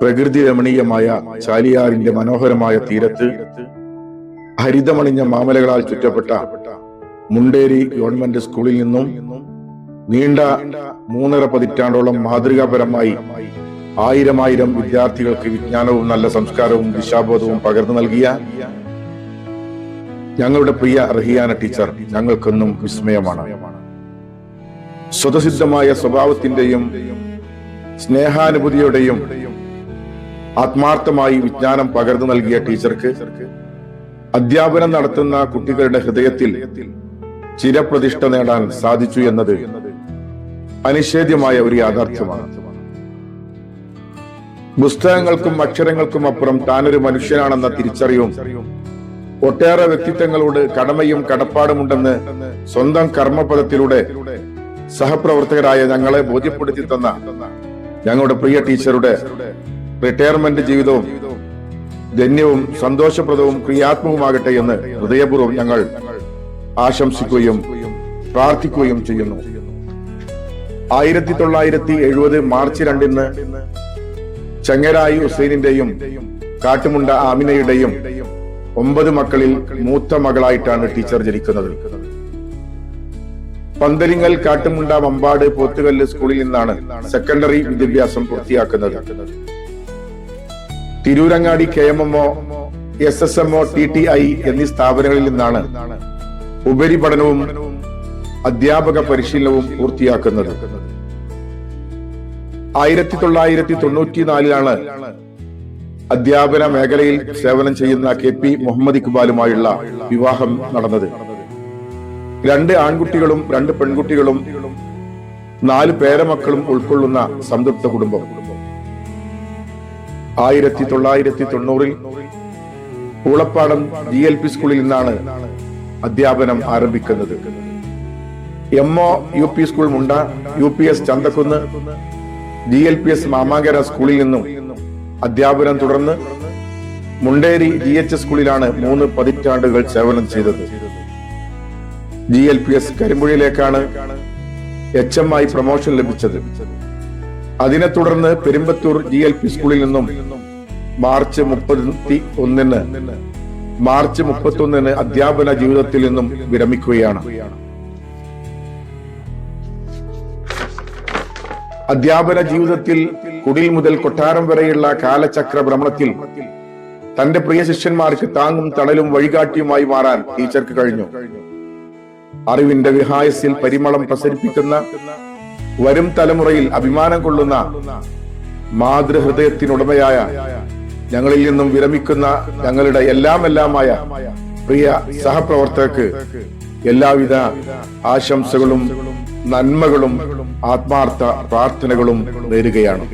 പ്രകൃതി രമണീയമായ ചാലിയാറിന്റെ മനോഹരമായ തീരത്ത് ഹരിതമണിഞ്ഞ മാമലകളാൽ ചുറ്റപ്പെട്ട മുണ്ടേരി ഗവൺമെന്റ് സ്കൂളിൽ നിന്നും നീണ്ട 3.5 പതിറ്റാണ്ടോളം മാതൃകാപരമായി ആയിരം വിദ്യാർത്ഥികൾക്ക് വിജ്ഞാനവും നല്ല സംസ്കാരവും ദിശാബോധവും പകർന്നു നൽകിയ ഞങ്ങളുടെ പ്രിയ റഹിയാന ടീച്ചർ ഞങ്ങൾക്കൊന്നും വിസ്മയമാണ്. സ്വതസിദ്ധമായ സ്വഭാവത്തിന്റെയും സ്നേഹാനുഭൂതിയുടെയും ആത്മാർത്ഥമായി വിജ്ഞാനം പകർന്നു നൽകിയ ടീച്ചർക്ക് അധ്യാപനം നടത്തുന്ന കുട്ടികളുടെ ഹൃദയത്തിൽ ചിരപ്രതിഷ്ഠ നേടാൻ സാധിച്ചു എന്നത് അനിഷേധ്യമായ ഒരു യാഥാർത്ഥ്യമാണ്. പുസ്തകങ്ങൾക്കും അക്ഷരങ്ങൾക്കും അപ്പുറം താനൊരു മനുഷ്യനാണെന്ന തിരിച്ചറിവും ഒട്ടേറെ വ്യക്തിത്വങ്ങളോട് കടമയും കടപ്പാടുമുണ്ടെന്ന് സ്വന്തം കർമ്മപദത്തിലൂടെ സഹപ്രവർത്തകരായ ഞങ്ങളെ ബോധ്യപ്പെടുത്തി തന്ന ഞങ്ങളുടെ പ്രിയ ടീച്ചറുടെ റിട്ടയർമെന്റ് ജീവിതവും ധന്യവും സന്തോഷപ്രദവും ക്രിയാത്മകവുമാകട്ടെ എന്ന് ഹൃദയപൂർവ്വം ഞങ്ങൾ ആശംസിക്കുകയും പ്രാർത്ഥിക്കുകയും ചെയ്യുന്നു. 1970 മാർച്ച് 2 ചങ്ങരായി ഹുസൈനിന്റെയും കാട്ടുമുണ്ട ആമിനയുടെയും 9 മക്കളിൽ മൂത്ത മകളായിട്ടാണ് ടീച്ചർ ജനിക്കുന്നത്. പന്തലിങ്ങൽ കാട്ടുമുണ്ട മമ്പാട് പോത്തുകല്ല് സ്കൂളിൽ നിന്നാണ് സെക്കൻഡറി വിദ്യാഭ്യാസം പൂർത്തിയാക്കുന്നത്. തിരൂരങ്ങാടി KMMO, SSMO, TTI എന്നീ സ്ഥാപനങ്ങളിൽ നിന്നാണ് ഉപരിപഠനവും അധ്യാപക പരിശീലനവും പൂർത്തിയാക്കുന്നത്. 1994 അധ്യാപന മേഖലയിൽ സേവനം ചെയ്യുന്ന KP മുഹമ്മദ് ഇക്ബാലുമായുള്ള വിവാഹം നടന്നത്. 2 ആൺകുട്ടികളും 2 പെൺകുട്ടികളും 4 പേരമക്കളും ഉൾക്കൊള്ളുന്ന സംതൃപ്ത കുടുംബം. 1990 പൂളപ്പാടം GLP സ്കൂളിൽ നിന്നാണ് അധ്യാപനം ആരംഭിക്കുന്നത്. MO UP സ്കൂൾ മുണ്ട, UPS ചന്തക്കുന്ന്, GLPS മാമാങ്കര സ്കൂളിൽ നിന്നും അധ്യാപനം തുടർന്ന് മുണ്ടേരി GH സ്കൂളിലാണ് 3 പതിറ്റാണ്ടുകൾ സേവനം ചെയ്തത്. GLPS കരിമ്പുഴയിലേക്കാണ് HM ആയി പ്രൊമോഷൻ ലഭിച്ചത്. അതിനെ തുടർന്ന് പെരുമ്പത്തൂർ GLP സ്കൂളിൽ നിന്നും മാർച്ച് 31 അധ്യാപന ജീവിതത്തിൽ നിന്നും വിരമിക്കുകയാണ്. അധ്യാപന ജീവിതത്തിൽ കുടിൽ മുതൽ കൊട്ടാരം വരെയുള്ള കാലചക്ര ഭ്രമണത്തിൽ തന്റെ പ്രിയ ശിഷ്യന്മാർക്ക് താങ്ങും തണലും വഴികാട്ടിയുമായി മാറാൻ ടീച്ചർക്ക് കഴിഞ്ഞു. അറിവിന്റെ വിഹായസിൽ പരിമളം പ്രസരിപ്പിക്കുന്ന വരും തലമുറയിൽ അഭിമാനം കൊള്ളുന്ന മാതൃഹൃദയത്തിനുടമയായ ഞങ്ങളിൽ നിന്നും വിരമിക്കുന്ന ഞങ്ങളുടെ എല്ലാമായ പ്രിയ സഹപ്രവർത്തകർക്ക് എല്ലാവിധ ആശംസകളും നന്മകളും ആത്മാർത്ഥ പ്രാർത്ഥനകളും നേരുകയാണ്.